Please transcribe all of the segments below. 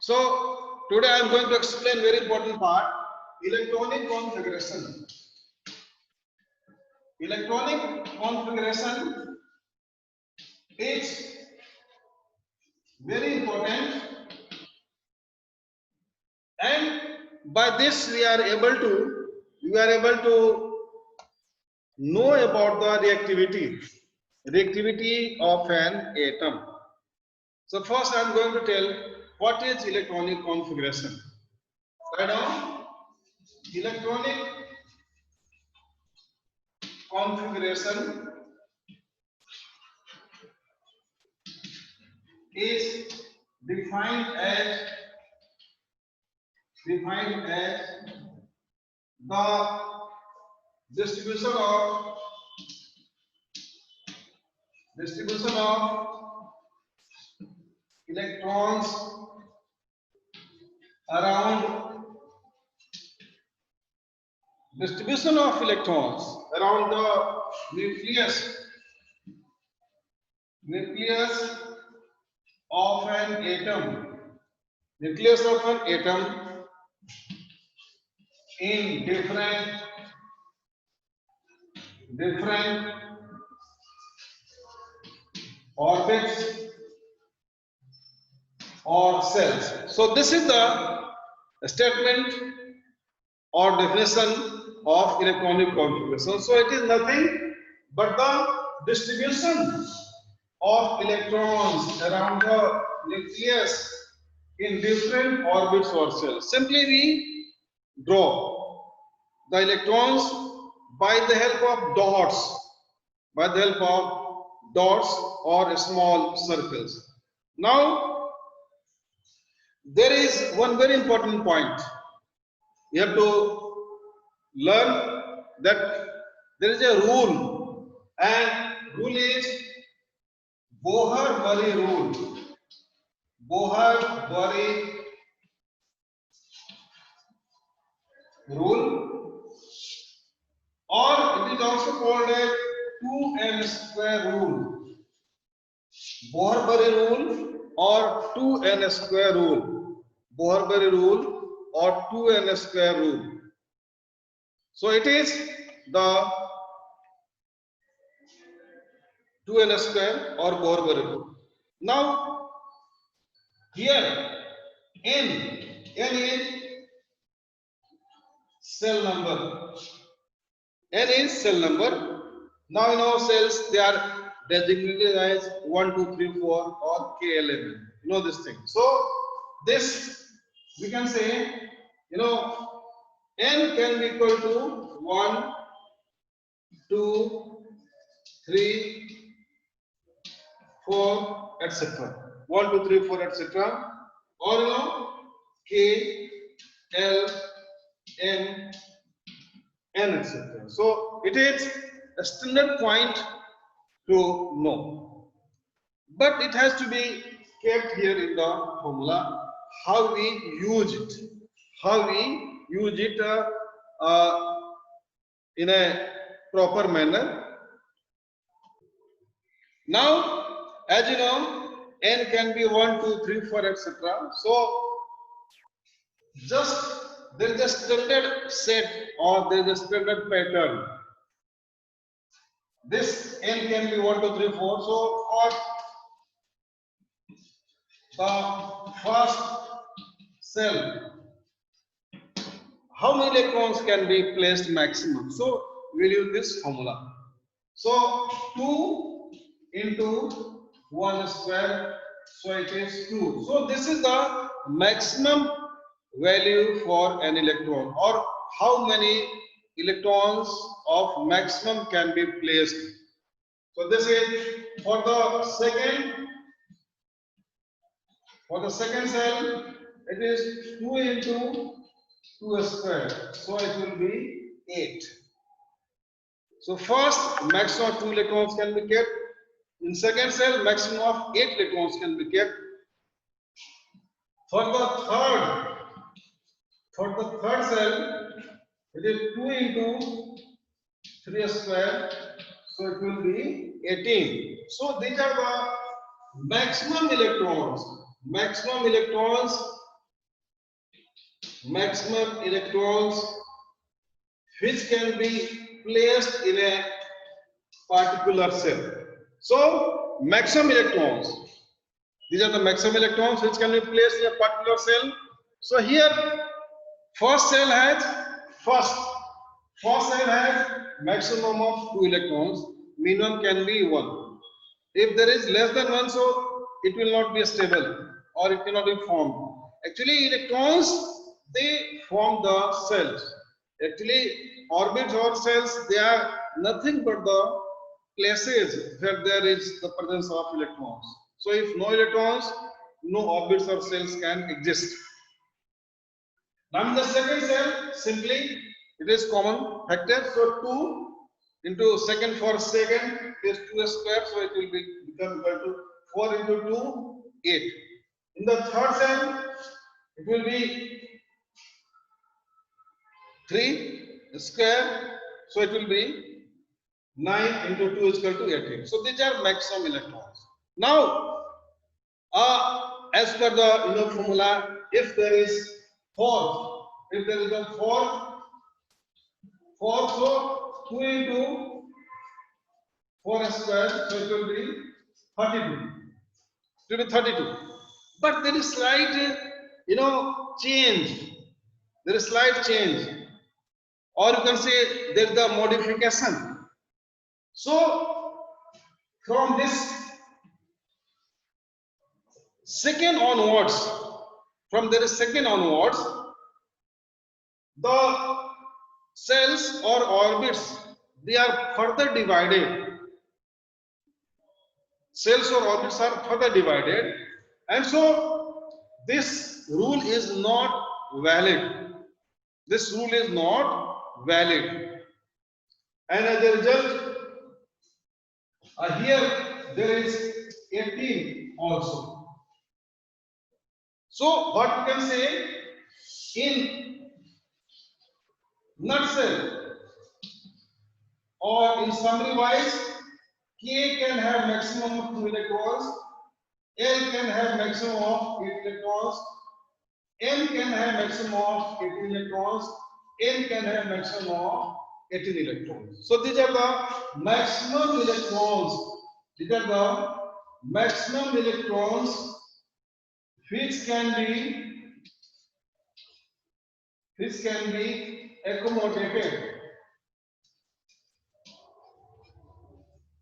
So today I am going to explain very important part, electronic configuration. Electronic configuration is very important, and by this we are able to know about the reactivity of an atom. So first I am going to tell what is electronic configuration. Right now, electronic configuration is defined as the distribution of electrons around the nucleus of an atom in different orbits or cells. So this is the statement or definition of electronic configuration. So it is nothing but the distribution of electrons around the nucleus in different orbits or cells. Simply we draw the electrons by the help of dots or small circles. Now there is one very important point. You have to learn that there is a rule, and rule is Bohr-Bury rule. Bohr-Bury rule, or it is also called a 2n square rule. Bohr-Bury rule or 2n square rule. Bohr-Bury rule or 2n square rule. So it is the 2n square or Bohr-Bury rule. Now here n is cell number. N is cell number. Now in our cells they are designated as 1, 2, 3, 4 or K11. You know this thing. So this we can say, n can be equal to 1, 2, 3, 4, etc. 1, 2, 3, 4, etc. Or K, L, N, N, etc. So it is a standard point to know, but it has to be kept here in the formula. How we use it? In a proper manner. Now, as you know, n can be 1, 2, 3, 4, etc. So, there is a standard set or there is a standard pattern. This n can be 1, 2, 3, 4. So, for the first cell, how many electrons can be placed maximum? So, we will use this formula. So, 2 into 1 square, so it is 2. So, this is the maximum value for an electron, or how many electrons of maximum can be placed. So, this is for the second cell, it is 2 into 2 square, so it will be 8. So first, maximum of 2 electrons can be kept. In second cell, maximum of 8 electrons can be kept. For the third cell, it is 2 into 3 square, so it will be 18. So these are the maximum electrons maximum electrons which can be placed in a particular cell. So maximum electrons, these are the maximum electrons which can be placed in a particular cell. So here first cell has first cell has maximum of 2 electrons, minimum can be 1. If there is less than 1, so it will not be stable or it cannot be formed. Actually electrons, they form the cells. Actually orbits or cells, they are nothing but the places where there is the presence of electrons. So if no electrons, no orbits or cells can exist. Now in the second cell, simply it is common factor. So 2 into second for second is 2 square. So it will become equal to 4 into 2, 8. In the third cell, it will be 3 square. So it will be 9 into 2 is equal to 18. So these are maximum electrons. Now, as per the formula, if there is 4, if there is a 4, so 2 into 4 square, so it will be 32. It will be 32. But there is slight, change. There is slight change, or you can say there is the modification. So from this second onwards, the cells or orbits, they are further divided. Cells or orbits are further divided, and so this rule is not valid. This rule is not valid, and as a result, here there is 18 also. So what we can say, in nutshell or in summary wise, K can have maximum of 2 electrons, L can have maximum of 8 electrons, N can have maximum of 18 electrons, N can have maximum of 18 electrons. So these are the maximum electrons. These are the maximum electrons which can be accommodated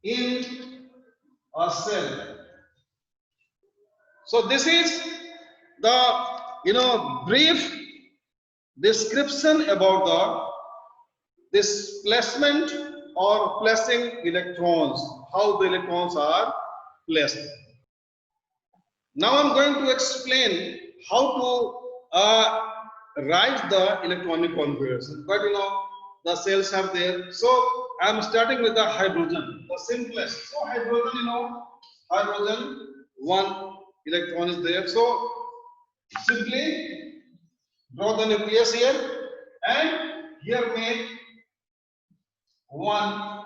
in a cell. So this is the brief description about this placement or placing electrons, how the electrons are placed. Now I'm going to explain how to write the electronic configuration. But the cells are there. So I'm starting with the hydrogen, the simplest. So hydrogen, hydrogen, 1 electron is there. So simply draw the nucleus here, and here make 1,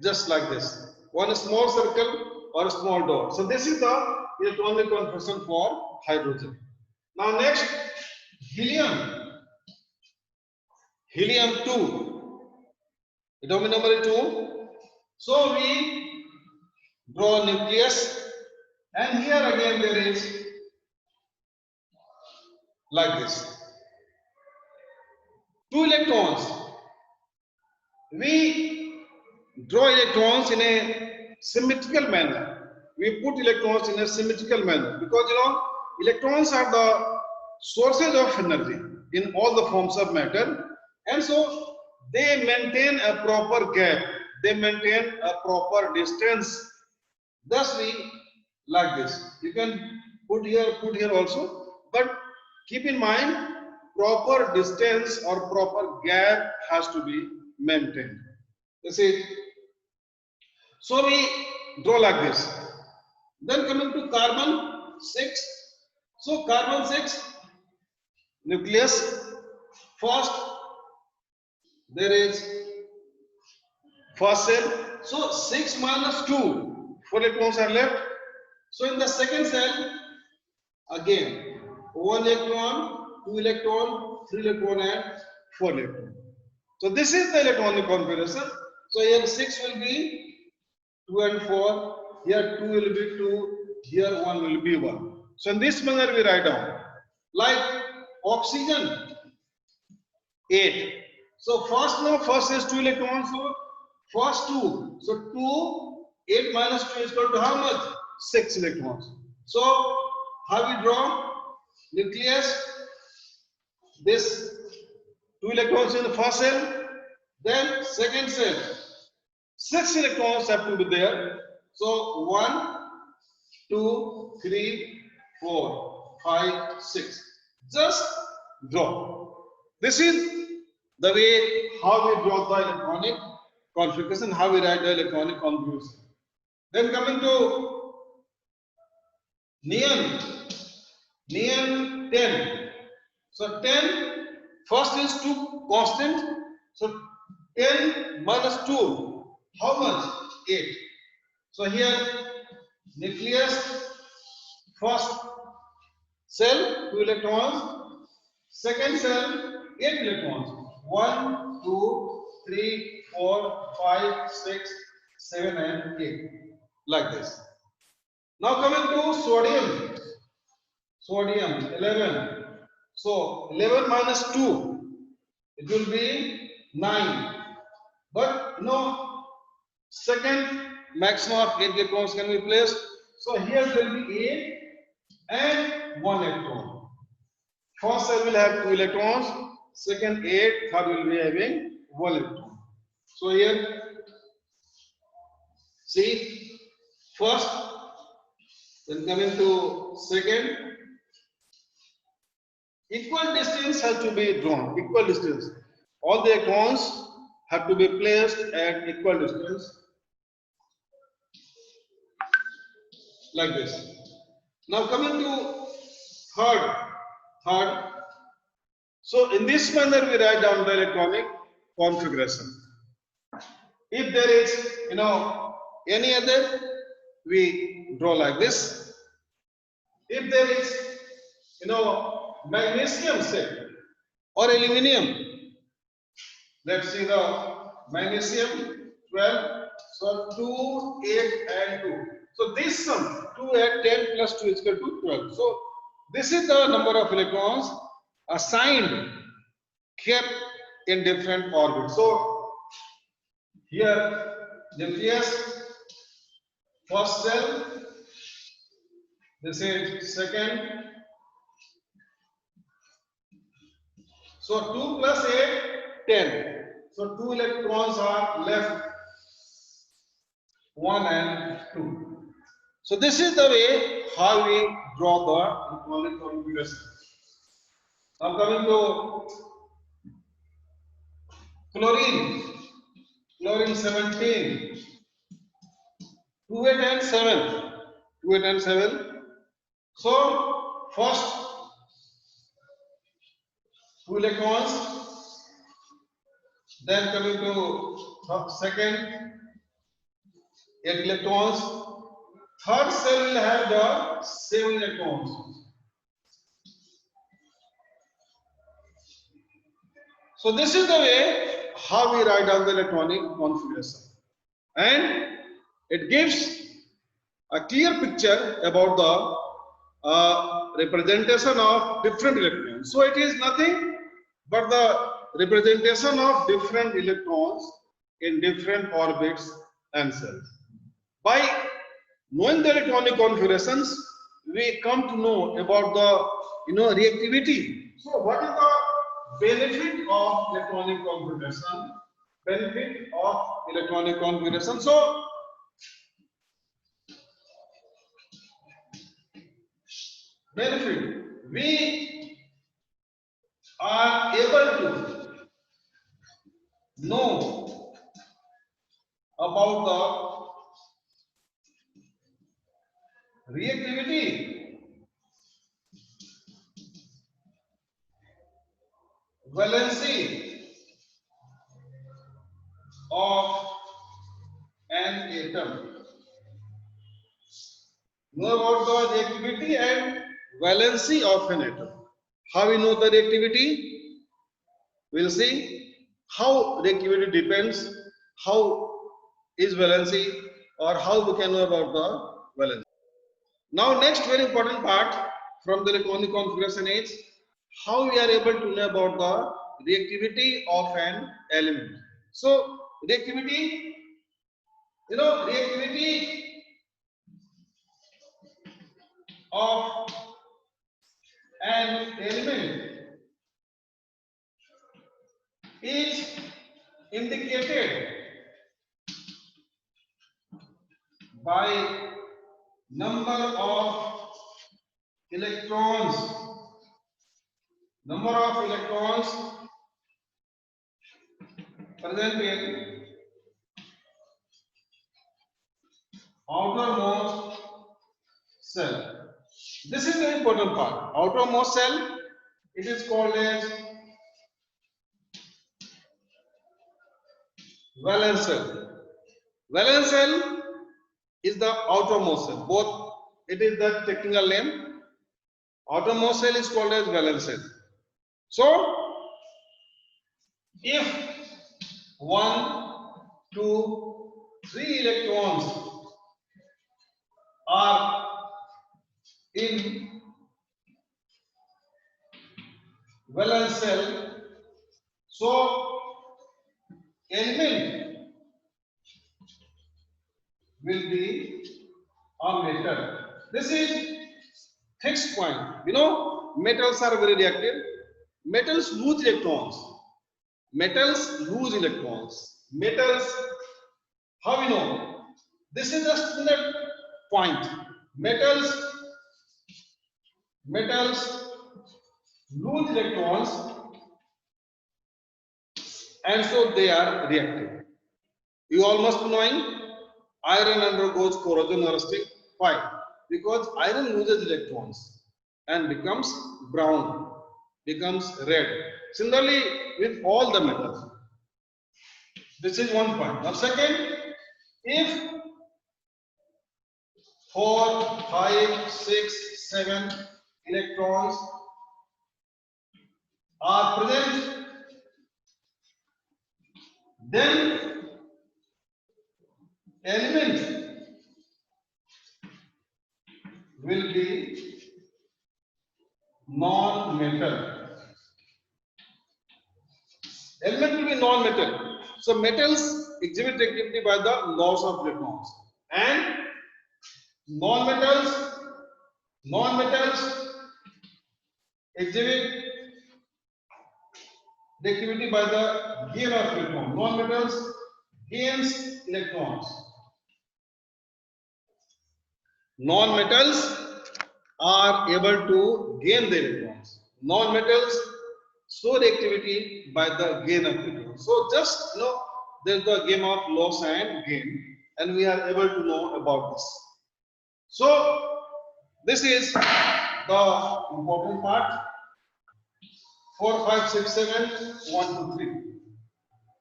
just like this. 1 small circle or a small dot. So this is the electronic configuration for hydrogen. Now next, helium. Helium 2. Atomic number 2. So we draw nucleus, and here again there is like this. 2 electrons. We draw electrons in a symmetrical manner. We put electrons in a symmetrical manner because electrons are the sources of energy in all the forms of matter, and so they maintain a proper gap, they maintain a proper distance. Thus we like this. You can put here also, but keep in mind proper distance or proper gap has to be maintained. This is, so we draw like this. Then coming to carbon 6. So carbon 6, nucleus. First there is first cell. So 6 minus 2, 4 electrons are left. So in the second cell, again 1 electron 2 electron, 3 electron and 4 electron. So this is the electronic configuration. So here 6 will be 2 and 4, here 2 will be 2, here 1 will be 1. So in this manner we write down. Like oxygen 8. So first is 2 electrons, so first 2. So 2, 8 minus 2 is equal to how much? 6 electrons. So how we draw? Nucleus, this 2 electrons in the first cell, then second cell. 6 electrons have to be there. So 1, 2, 3, 4, 5, 6. Just draw. This is the way how we draw the electronic configuration, how we write the electronic configuration. Then coming to neon 10. So 10, first is 2 constant. So 10 minus 2, how much? 8. So here nucleus, first cell 2 electrons, second cell 8 electrons. 1, 2, 3, 4, 5, 6, 7 and 8. Like this. Now coming to sodium. Sodium 11. So 11 minus 2, it will be 9. But second maximum of 8 electrons can be placed. So here there will be 8 and 1 electron. First cell will have 2 electrons, second 8, third will be having 1 electron. So here, see, first, then coming to second, equal distance has to be drawn, equal distance. All the electrons have to be placed at equal distance, like this. Now coming to third. So in this manner we write down the electronic configuration. If there is any other, we draw like this. If there is magnesium say or aluminum, let's see the magnesium 12. So 2, 8 and 2. So this sum 2, 8, 10 plus 2 is equal to 12. So this is the number of electrons assigned, kept in different orbits. So here nucleus, first cell, this is second. So 2 plus 8, 10. So 2 electrons are left, 1 and 2. So this is the way how we draw the electronic configuration. Now coming to chlorine 17, 2, 8 and 7, 2, 8 and 7. So first 2 electrons, then coming to second 8 electrons, third cell will have the 7 electrons. So this is the way how we write down the electronic configuration, and it gives a clear picture about the representation of different electrons. So it is nothing but the representation of different electrons in different orbits and cells. By knowing the electronic configurations, we come to know about the reactivity. So what is the benefit of electronic configuration? Benefit of electronic configuration. So benefit, we are able to know about the reactivity, valency of an atom. Know about the reactivity and valency of an atom. How we know the reactivity? We'll see how reactivity depends, how is valency, or how we can know about the valency. Now next very important part from the electronic configuration is how we are able to know about the reactivity of an element. So reactivity, reactivity of an element is indicated by number of electrons, present in outermost cell. This is the important part. Outermost cell, it is called as valence cell. Valence cell is the outermost cell. Both, it is the technical name. Outermost cell is called as valence cell. So, if 1, 2, 3 electrons are in valence cell, so element will be a metal. This is fixed point. Metals are very reactive. Metals lose electrons. Metals, how we know? This is just the point. Metals lose electrons, and so they are reactive. You all must be knowing iron undergoes corrosion or rusting. Why? Because iron loses electrons and becomes brown, becomes red. Similarly, with all the metals. This is one point. Now, second, if 4, 5, 6, 7 electrons are present, then element will be non-metal. Element will be non-metal. So metals exhibit reactivity by the loss of electrons, and non-metals exhibit reactivity by the gain of electrons. Non-metals gains electrons. Non-metals are able to gain the electrons. Non-metals show reactivity by the gain of electrons. So just there is the game of loss and gain, and we are able to know about this. So this is the important part. 4, 5, 6, 7, 1, 2, 3.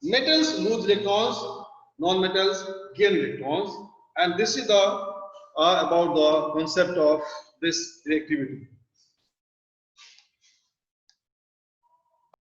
Metals lose electrons, non-metals gain electrons, and this is the about the concept of this reactivity.